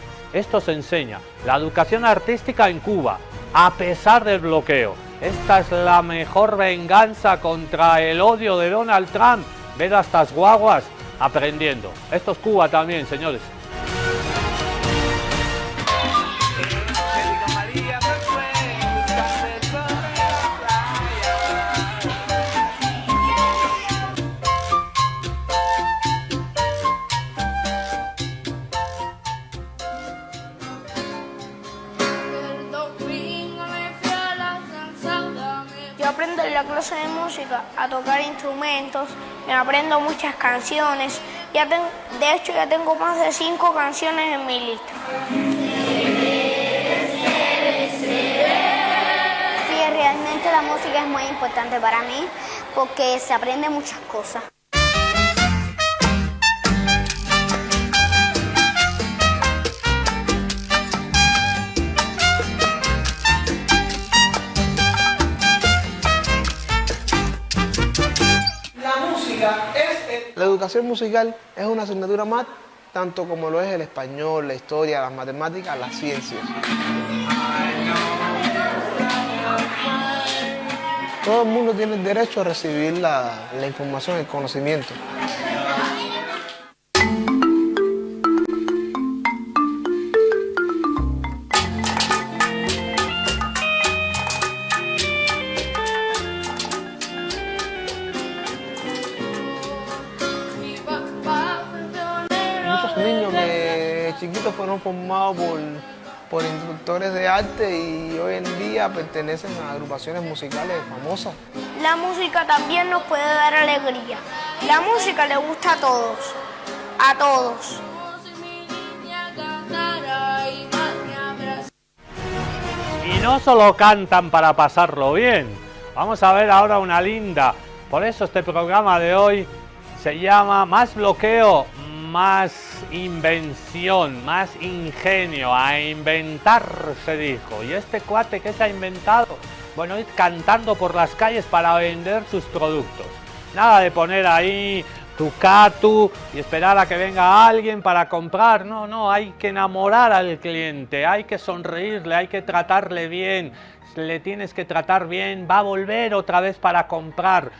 La educación artística en Cuba, a pesar del bloqueo. Esta es la mejor venganza contra el odio de Donald Trump. Ver a estas guaguas aprendiendo. Esto es Cuba también, señores. Yo aprendo en la clase de música a tocar instrumentos, me aprendo muchas canciones. De hecho, ya tengo más de 5 canciones en mi lista. Sí, realmente la música es muy importante para mí porque se aprende muchas cosas. La educación musical es una asignatura más, tanto como lo es el español, la historia, las matemáticas, las ciencias. Todo el mundo tiene el derecho a recibir la información, el conocimiento. Chiquitos fueron formados por instructores de arte y hoy en día pertenecen a agrupaciones musicales famosas. La música también nos puede dar alegría. La música le gusta a todos, a todos. Y no solo cantan para pasarlo bien. Vamos a ver ahora una linda. Por eso este programa de hoy se llama Más bloqueo, más invención, más ingenio. A inventar, se dijo. ¿Y este cuate qué se ha inventado? Bueno, ir cantando por las calles para vender sus productos. Nada de poner ahí tu catu y esperar a que venga alguien para comprar. No, no, hay que enamorar al cliente, hay que sonreírle, hay que tratarle bien. Le tienes que tratar bien, va a volver otra vez para comprar.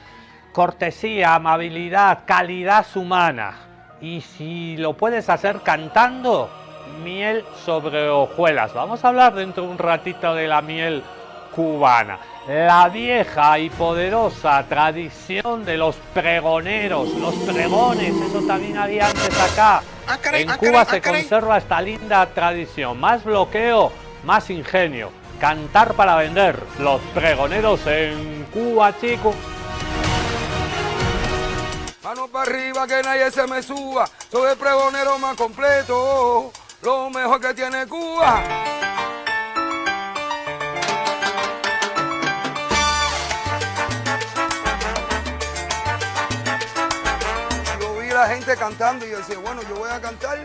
Cortesía, amabilidad, calidad humana. Y si lo puedes hacer cantando, miel sobre hojuelas. Vamos a hablar dentro de un ratito de la miel cubana. La vieja y poderosa tradición de los pregoneros, los pregones, eso también había antes acá. En Cuba se conserva esta linda tradición. Más bloqueo, más ingenio. Cantar para vender. Los pregoneros en Cuba, chicos. Mano para arriba que nadie se me suba. Soy el pregonero más completo. Lo mejor que tiene Cuba. Yo vi a la gente cantando y yo decía, bueno, yo voy a cantar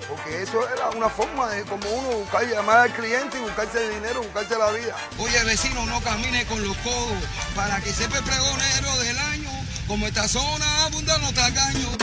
porque eso era una forma de como uno buscar, llamar al cliente y buscarse el dinero, buscarse la vida. Oye, vecino, no camine con los codos para que sepa el pregonero del año. Como esta zona abundan los tacaños.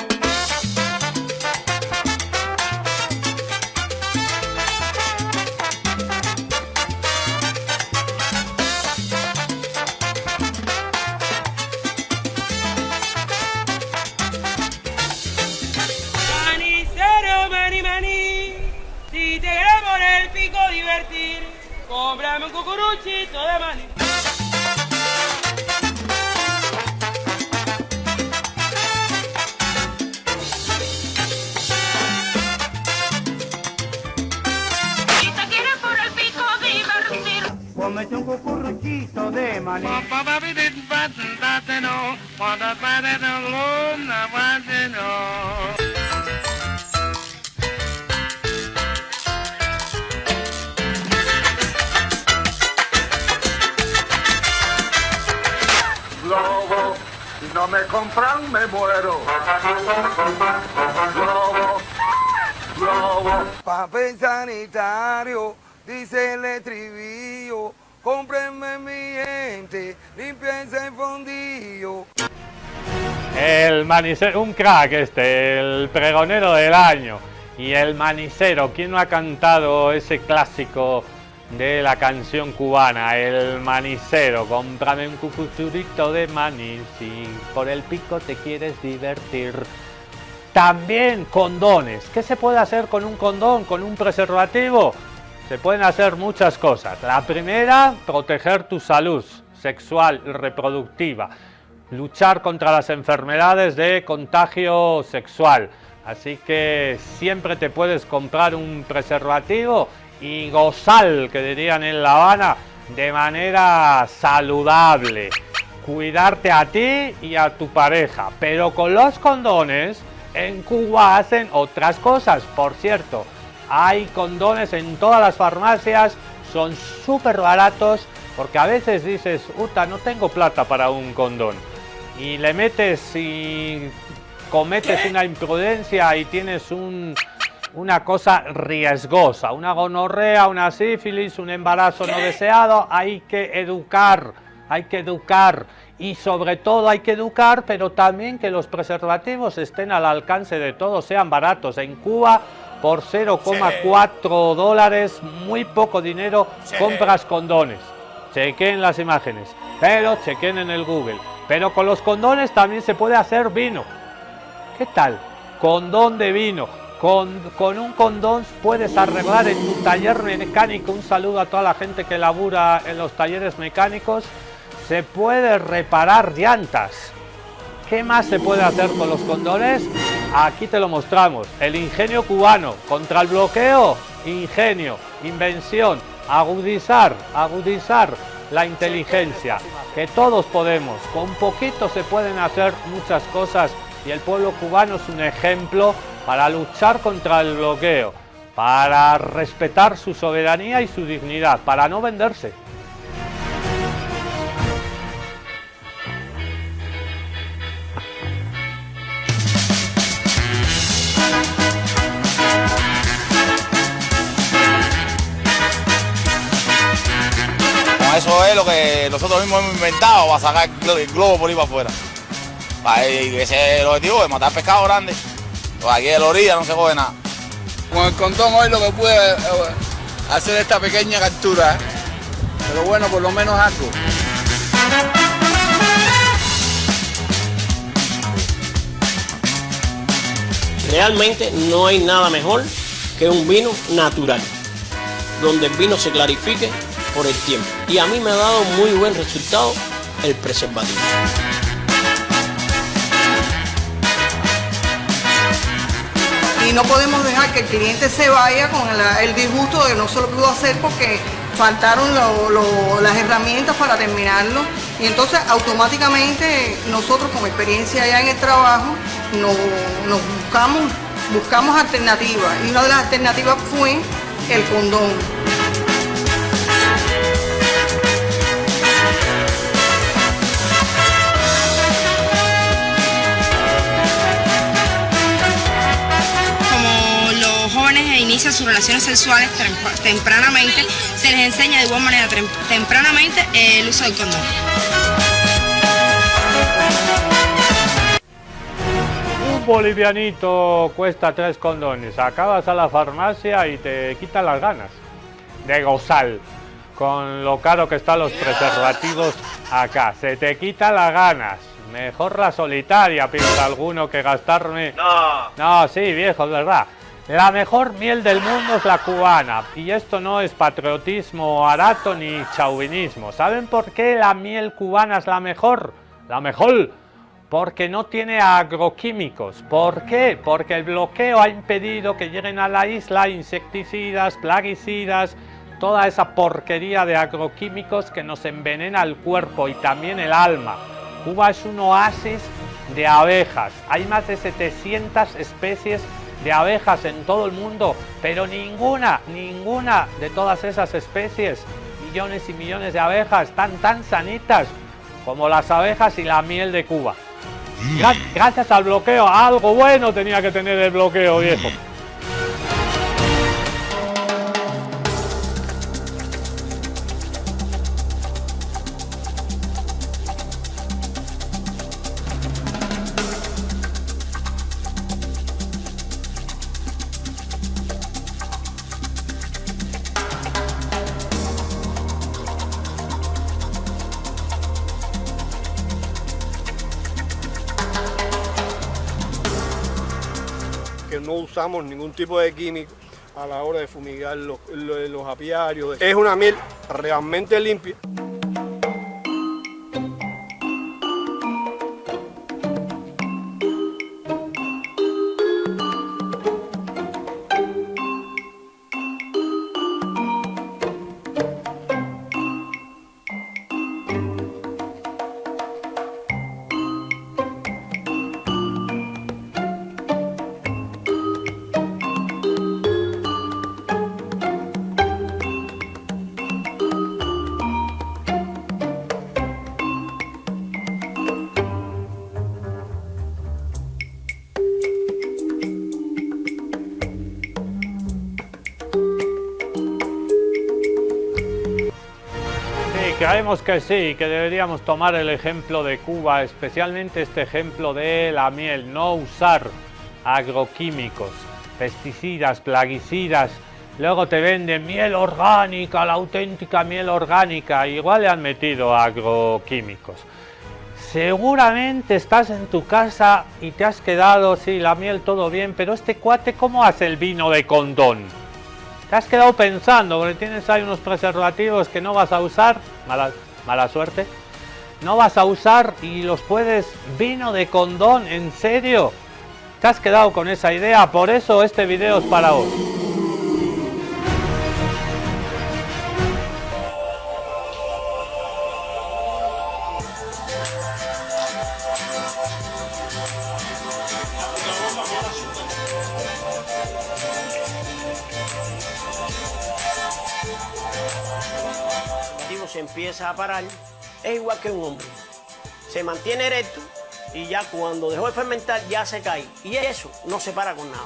Manicero, mani, si te quieres por el pico divertir, cómprame un cucuruchito de maní. Cómete un cucuruchito de maní. Globo, si no me compran me muero. Globo, globo. Papel sanitario, dice el estribillo. Cómprenme mi gente, limpiense el fondillo. El manicero, un crack el pregonero del año. Y el manicero, ¿quién no ha cantado ese clásico de la canción cubana? El manicero, cómprame un cucuchurito de maní, si por el pico te quieres divertir. También condones. ¿Qué se puede hacer con un condón, con un preservativo? Se pueden hacer muchas cosas. La primera, proteger tu salud sexual y reproductiva. Luchar contra las enfermedades de contagio sexual. Así que siempre te puedes comprar un preservativo y gozar, que dirían en La Habana, de manera saludable. Cuidarte a ti y a tu pareja. Pero con los condones, en Cuba hacen otras cosas, por cierto. Hay condones en todas las farmacias, son súper baratos, porque a veces dices, uta, no tengo plata para un condón. Y le metes y cometes una imprudencia y tienes una cosa riesgosa, una gonorrea, una sífilis, un embarazo no deseado. Hay que educar. Y sobre todo hay que educar, pero también que los preservativos estén al alcance de todos, sean baratos. En Cuba, por 0,4 dólares, muy poco dinero, compras condones. Chequen las imágenes, pero chequen en el Google. Pero con los condones también se puede hacer vino. ¿Qué tal? Condón de vino. Con un condón puedes arreglar en tu taller mecánico. Un saludo a toda la gente que labura en los talleres mecánicos. Se puede reparar llantas. ¿Qué más se puede hacer con los condones? Aquí te lo mostramos. El ingenio cubano contra el bloqueo. Ingenio, invención, agudizar la inteligencia. Que todos podemos. Con poquito se pueden hacer muchas cosas. Y el pueblo cubano es un ejemplo para luchar contra el bloqueo. Para respetar su soberanía y su dignidad. Para no venderse. Eso es lo que nosotros mismos hemos inventado para sacar el globo por ahí para afuera. Ese es el objetivo, de matar pescado grande. Pues aquí de la orilla no se coge nada. Con el condón hoy lo que pude hacer esta pequeña captura, pero bueno, por lo menos algo. Realmente no hay nada mejor que un vino natural, donde el vino se clarifique por el tiempo. Y a mí me ha dado muy buen resultado el preservativo. Y no podemos dejar que el cliente se vaya con el disgusto de que no se lo pudo hacer porque faltaron las herramientas para terminarlo. Y entonces automáticamente nosotros con experiencia ya en el trabajo nos buscamos alternativas. Y una de las alternativas fue el condón. Inician sus relaciones sexuales tempranamente, se les enseña de igual manera tempranamente el uso del condón. Un bolivianito cuesta 3 condones. Acabas a la farmacia y te quitan las ganas de gozar. Con lo caro que están los preservativos acá, se te quitan las ganas. Mejor la solitaria, piensa alguno, que gastarme... No, sí, viejo, es verdad. La mejor miel del mundo es la cubana, y esto no es patriotismo barato ni chauvinismo. ¿Saben por qué la miel cubana es la mejor? La mejor, porque no tiene agroquímicos. ¿Por qué? Porque el bloqueo ha impedido que lleguen a la isla insecticidas, plaguicidas, toda esa porquería de agroquímicos que nos envenena el cuerpo y también el alma. Cuba es un oasis de abejas, hay más de 700 especies de abejas en todo el mundo, pero ninguna de todas esas especies, millones y millones de abejas, están tan sanitas como las abejas y la miel de Cuba. Gracias al bloqueo, algo bueno tenía que tener el bloqueo, viejo. Que no usamos ningún tipo de químico a la hora de fumigar los apiarios. Es una miel realmente limpia. Creemos que sí, que deberíamos tomar el ejemplo de Cuba, especialmente este ejemplo de la miel, no usar agroquímicos, pesticidas, plaguicidas. Luego te venden miel orgánica, la auténtica miel orgánica, igual le han metido agroquímicos. Seguramente estás en tu casa y te has quedado, sí, la miel todo bien, pero este cuate, ¿cómo hace el vino de condón? Te has quedado pensando, porque tienes ahí unos preservativos que no vas a usar, mala suerte, no vas a usar y los puedes, vino de condón, ¿en serio? Te has quedado con esa idea, por eso este video es para vos. Se empieza a parar, es igual que un hombre, se mantiene erecto y ya cuando dejó de fermentar ya se cae, y eso no se para con nada.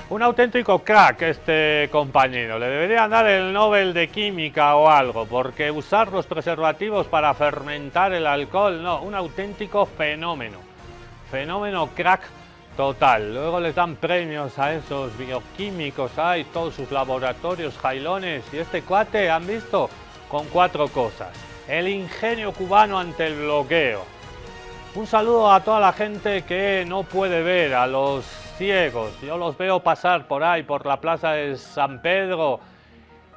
Un auténtico crack este compañero, le deberían dar el Nobel de Química o algo, porque usar los preservativos para fermentar el alcohol, no, un auténtico fenómeno, crack total. Luego les dan premios a esos bioquímicos, hay todos sus laboratorios jailones, y este cuate, han visto, con 4 cosas: el ingenio cubano ante el bloqueo. Un saludo a toda la gente que no puede ver, a los ciegos. Yo los veo pasar por ahí, por la plaza de San Pedro,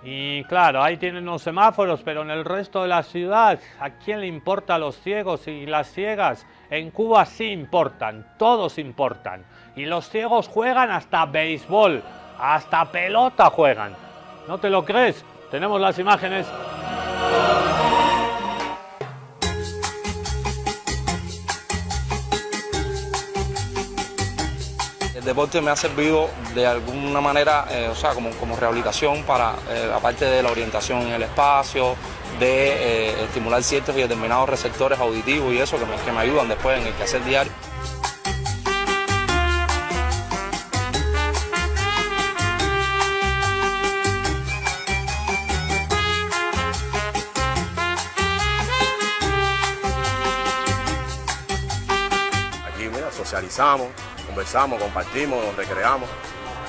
y claro, ahí tienen los semáforos, pero en el resto de la ciudad, ¿a quién le importa a los ciegos y las ciegas? En Cuba sí importan, todos importan. Y los ciegos juegan hasta béisbol, hasta pelota juegan. ¿No te lo crees? Tenemos las imágenes. El deporte me ha servido de alguna manera, o sea, como rehabilitación para la parte de la orientación en el espacio, de estimular ciertos y determinados receptores auditivos y eso que me ayudan después en el quehacer diario. Aquí, mira, socializamos, conversamos, compartimos, nos recreamos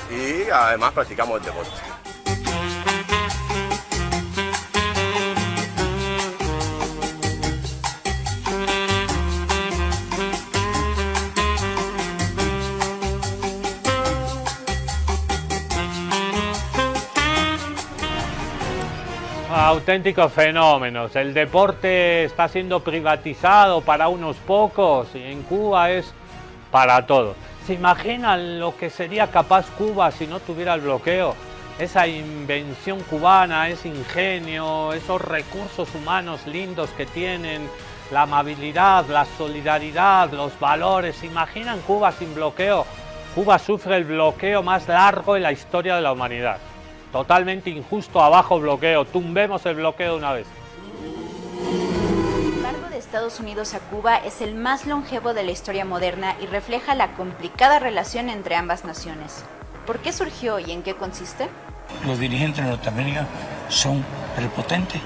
y además practicamos el deporte. Auténticos fenómenos. El deporte está siendo privatizado para unos pocos y en Cuba es para todos. ¿Se imaginan lo que sería capaz Cuba si no tuviera el bloqueo? Esa invención cubana, ese ingenio, esos recursos humanos lindos que tienen, la amabilidad, la solidaridad, los valores. ¿Se imaginan Cuba sin bloqueo? Cuba sufre el bloqueo más largo en la historia de la humanidad. Totalmente injusto, abajo bloqueo, tumbemos el bloqueo de una vez. El embargo de Estados Unidos a Cuba es el más longevo de la historia moderna y refleja la complicada relación entre ambas naciones. ¿Por qué surgió y en qué consiste? Los dirigentes norteamericanos son prepotentes,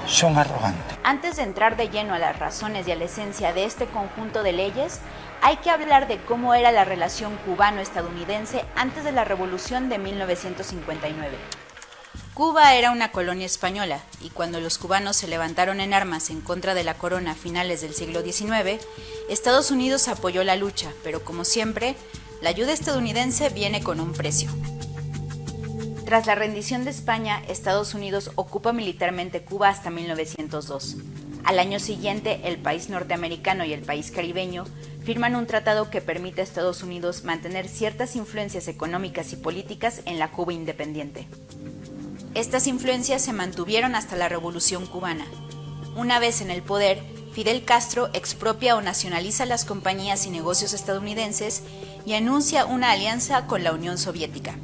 son arrogantes. Antes de entrar de lleno a las razones y a la esencia de este conjunto de leyes, hay que hablar de cómo era la relación cubano-estadounidense antes de la Revolución de 1959. Cuba era una colonia española y cuando los cubanos se levantaron en armas en contra de la corona a finales del siglo XIX, Estados Unidos apoyó la lucha, pero como siempre, la ayuda estadounidense viene con un precio. Tras la rendición de España, Estados Unidos ocupa militarmente Cuba hasta 1902. Al año siguiente, el país norteamericano y el país caribeño firman un tratado que permite a Estados Unidos mantener ciertas influencias económicas y políticas en la Cuba independiente. Estas influencias se mantuvieron hasta la Revolución Cubana. Una vez en el poder, Fidel Castro expropia o nacionaliza las compañías y negocios estadounidenses y anuncia una alianza con la Unión Soviética.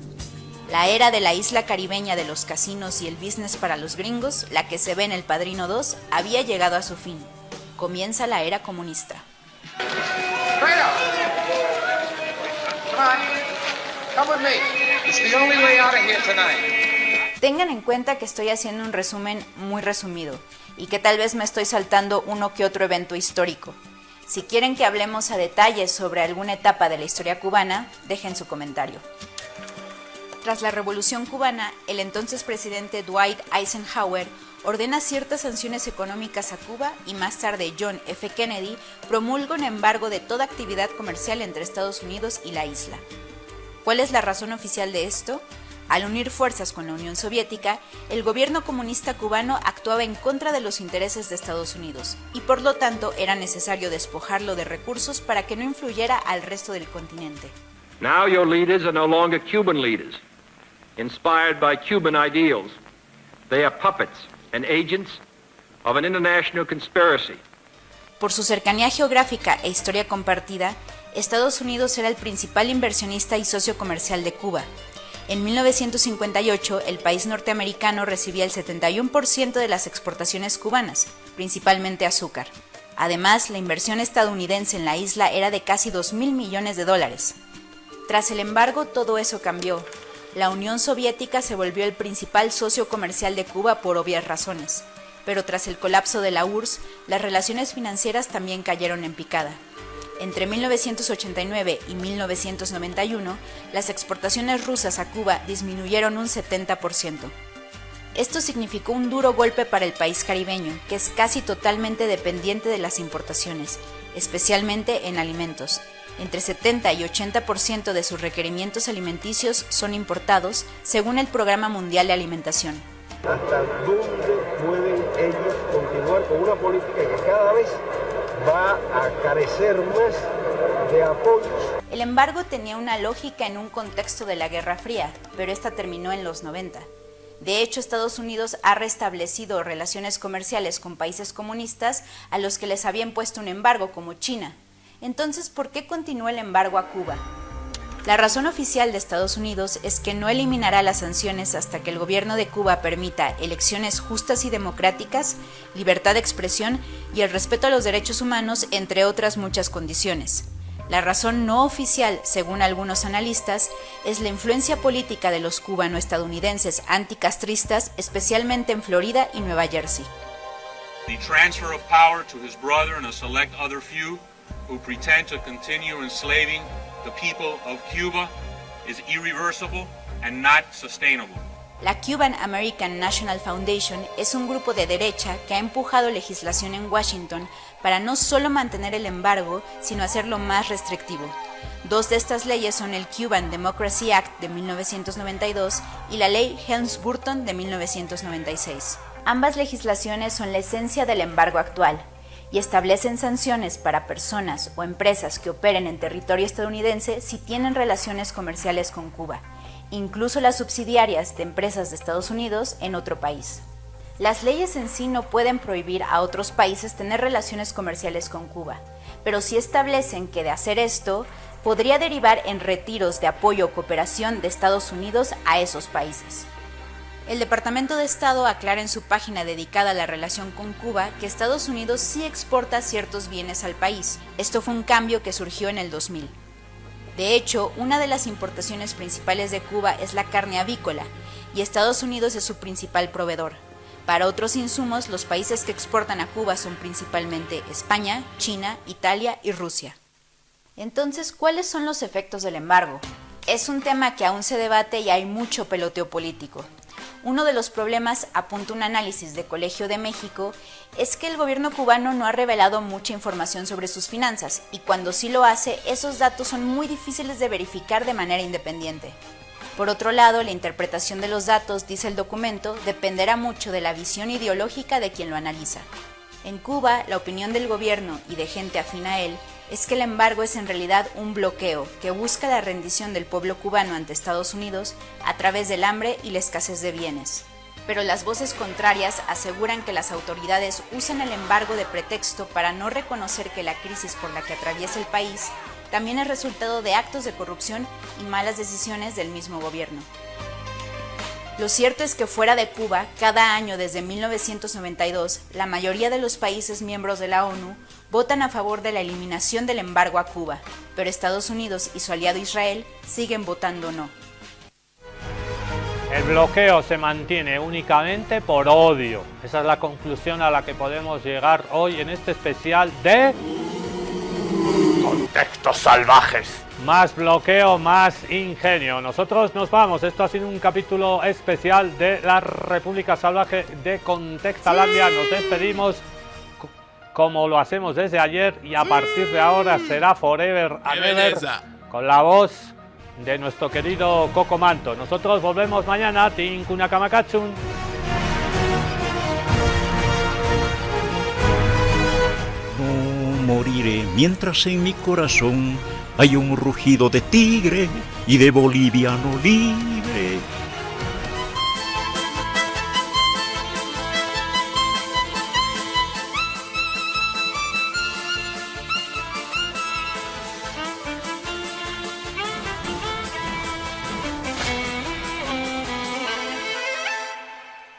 La era de la isla caribeña de los casinos y el business para los gringos, la que se ve en El Padrino 2, había llegado a su fin. Comienza la era comunista. Tengan en cuenta que estoy haciendo un resumen muy resumido y que tal vez me estoy saltando uno que otro evento histórico. Si quieren que hablemos a detalle sobre alguna etapa de la historia cubana, dejen su comentario. Tras la Revolución Cubana, el entonces presidente Dwight Eisenhower ordena ciertas sanciones económicas a Cuba y más tarde John F. Kennedy promulga un embargo de toda actividad comercial entre Estados Unidos y la isla. ¿Cuál es la razón oficial de esto? Al unir fuerzas con la Unión Soviética, el gobierno comunista cubano actuaba en contra de los intereses de Estados Unidos y por lo tanto era necesario despojarlo de recursos para que no influyera al resto del continente. Now your leaders are no longer Cuban leaders, inspired by Cuban ideals. They are puppets and agents of an international conspiracy Por su cercanía geográfica e historia compartida, Estados Unidos era el principal inversionista y socio comercial de Cuba. En 1958, el país norteamericano recibía el 71% de las exportaciones cubanas, principalmente azúcar. Además, la inversión estadounidense en la isla era de casi $2.000 millones. Tras el embargo, todo eso cambió. La Unión Soviética se volvió el principal socio comercial de Cuba por obvias razones. Pero tras el colapso de la URSS, las relaciones financieras también cayeron en picada. Entre 1989 y 1991, las exportaciones rusas a Cuba disminuyeron un 70%. Esto significó un duro golpe para el país caribeño, que es casi totalmente dependiente de las importaciones, especialmente en alimentos. Entre 70 y 80% de sus requerimientos alimenticios son importados, según el Programa Mundial de Alimentación. ¿Hasta dónde pueden ellos continuar con una política que cada vez va a carecer más de apoyos? El embargo tenía una lógica en un contexto de la Guerra Fría, pero esta terminó en los 90. De hecho, Estados Unidos ha restablecido relaciones comerciales con países comunistas a los que les había impuesto un embargo, como China. Entonces, ¿por qué continúa el embargo a Cuba? La razón oficial de Estados Unidos es que no eliminará las sanciones hasta que el gobierno de Cuba permita elecciones justas y democráticas, libertad de expresión y el respeto a los derechos humanos, entre otras muchas condiciones. La razón no oficial, según algunos analistas, es la influencia política de los cubano-estadounidenses anticastristas, especialmente en Florida y Nueva Jersey. The transfer of power to his brother and a select other few who pretend to continue enslaving the people of Cuba is irreversible and not sustainable. La Cuban American National Foundation es un grupo de derecha que ha empujado legislación en Washington para no solo mantener el embargo, sino hacerlo más restrictivo. Dos de estas leyes son el Cuban Democracy Act de 1992 y la ley Helms-Burton de 1996. Ambas legislaciones son la esencia del embargo actual y establecen sanciones para personas o empresas que operen en territorio estadounidense si tienen relaciones comerciales con Cuba, incluso las subsidiarias de empresas de Estados Unidos en otro país. Las leyes en sí no pueden prohibir a otros países tener relaciones comerciales con Cuba, pero sí establecen que de hacer esto podría derivar en retiros de apoyo o cooperación de Estados Unidos a esos países. El Departamento de Estado aclara en su página dedicada a la relación con Cuba que Estados Unidos sí exporta ciertos bienes al país. Esto fue un cambio que surgió en el 2000. De hecho, una de las importaciones principales de Cuba es la carne avícola, y Estados Unidos es su principal proveedor. Para otros insumos, los países que exportan a Cuba son principalmente España, China, Italia y Rusia. Entonces, ¿cuáles son los efectos del embargo? Es un tema que aún se debate y hay mucho peloteo político. Uno de los problemas, apunta un análisis de Colegio de México, es que el gobierno cubano no ha revelado mucha información sobre sus finanzas y cuando sí lo hace, esos datos son muy difíciles de verificar de manera independiente. Por otro lado, la interpretación de los datos, dice el documento, dependerá mucho de la visión ideológica de quien lo analiza. En Cuba, la opinión del gobierno y de gente afín a él es que el embargo es en realidad un bloqueo que busca la rendición del pueblo cubano ante Estados Unidos a través del hambre y la escasez de bienes. Pero las voces contrarias aseguran que las autoridades usan el embargo de pretexto para no reconocer que la crisis por la que atraviesa el país también es resultado de actos de corrupción y malas decisiones del mismo gobierno. Lo cierto es que fuera de Cuba, cada año desde 1992, la mayoría de los países miembros de la ONU votan a favor de la eliminación del embargo a Cuba, pero Estados Unidos y su aliado Israel siguen votando no. El bloqueo se mantiene únicamente por odio. Esa es la conclusión a la que podemos llegar hoy en este especial de Contextos Salvajes. Más bloqueo, más ingenio. Nosotros nos vamos. Esto ha sido un capítulo especial de la República Salvaje de Contextalandia. Nos despedimos como lo hacemos desde ayer y a partir de ahora será Forever and Ever con la voz de nuestro querido Coco Manto. Nosotros volvemos mañana. Tinkunakamacachun. No moriré mientras en mi corazón hay un rugido de tigre y de boliviano libre.